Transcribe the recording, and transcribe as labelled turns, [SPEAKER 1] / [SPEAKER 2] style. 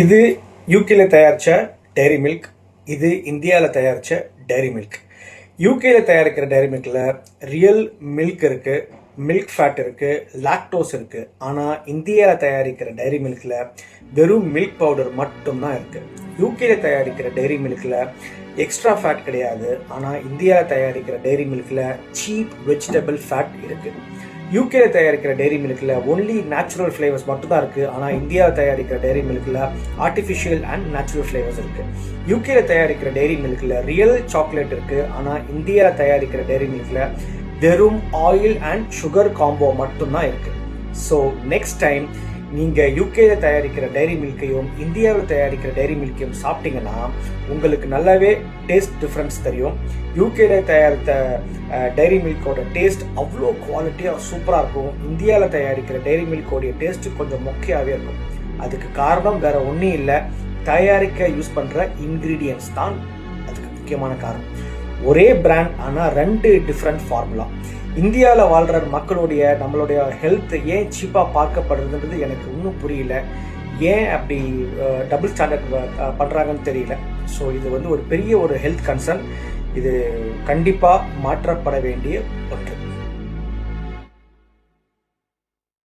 [SPEAKER 1] இது யூகேல தயாரித்த டைரி மில்க். இது இந்தியாவில் தயாரித்த டைரி மில்க். யூகேல தயாரிக்கிற டைரி மில்கில் ரியல் மில்க் இருக்குது, மில்க் ஃபேட் இருக்குது, லாக்டோஸ் இருக்குது. ஆனால் இந்தியாவில் தயாரிக்கிற டைரி மில்கில் வெறும் மில்க் பவுடர் மட்டும்தான் இருக்குது. யூகேல தயாரிக்கிற டைரி மில்கில் எக்ஸ்ட்ரா ஃபேட் கிடையாது. ஆனால் இந்தியாவில் தயாரிக்கிற டைரி மில்கில் சீப் வெஜிடபிள் ஃபேட் இருக்குது. யூகேல தயாரிக்கிற டைரி மில்கில் ஒன்லி நேச்சுரல் ஃப்ளேவர்ஸ் மட்டும்தான் இருக்குது. ஆனால் இந்தியாவில் தயாரிக்கிற டைரி மில்கில் ஆர்டிஃபிஷியல் அண்ட் நேச்சுரல் ஃப்ளேவர்ஸ் இருக்குது. யூகேல தயாரிக்கிற டைரி மில்கில் ரியல் சாக்லேட் இருக்குது. ஆனால் இந்தியாவில் தயாரிக்கிற டைரி மில்கில் வெறும் ஆயில் அண்ட் சுகர் காம்போ மட்டும்தான் இருக்குது. ஸோ நெக்ஸ்ட் டைம் நீங்கள் யூகேல தயாரிக்கிற டைரி மில்கையும் இந்தியாவில் தயாரிக்கிற டைரி மில்கையும் சாப்பிட்டீங்கன்னா உங்களுக்கு நல்லாவே டேஸ்ட் டிஃப்ரென்ஸ் தெரியும். யூகேல தயாரித்த டைரி மில்கோட டேஸ்ட் அவ்வளோ குவாலிட்டியாக சூப்பராக இருக்கும். இந்தியாவில் தயாரிக்கிற டைரி மில்கோடைய டேஸ்ட்டு கொஞ்சம் மொக்கையாகவே இருக்கும். அதுக்கு காரணம் வேறு ஒன்றும் இல்லை, தயாரிக்க யூஸ் பண்ணுற இன்க்ரீடியன்ட்ஸ் தான் அதுக்கு முக்கியமான காரணம். ஒரே பிராண்ட் ஆனால் 2 டிஃப்ரெண்ட் ஃபார்முலா. இந்தியாவில் வாழ்கிற மக்களுடைய நம்மளுடைய ஹெல்த் ஏன் சீப்பாக பார்க்கப்படுறதுன்றது எனக்கு இன்னும் புரியல. ஏன் அப்படி டபுள் ஸ்டாண்டர்ட் பண்ணுறாங்கன்னு தெரியல. ஸோ இது ஒரு பெரிய ஒரு ஹெல்த் கன்சர்ன். இது கண்டிப்பாக மாற்றப்பட வேண்டிய ஒன்று.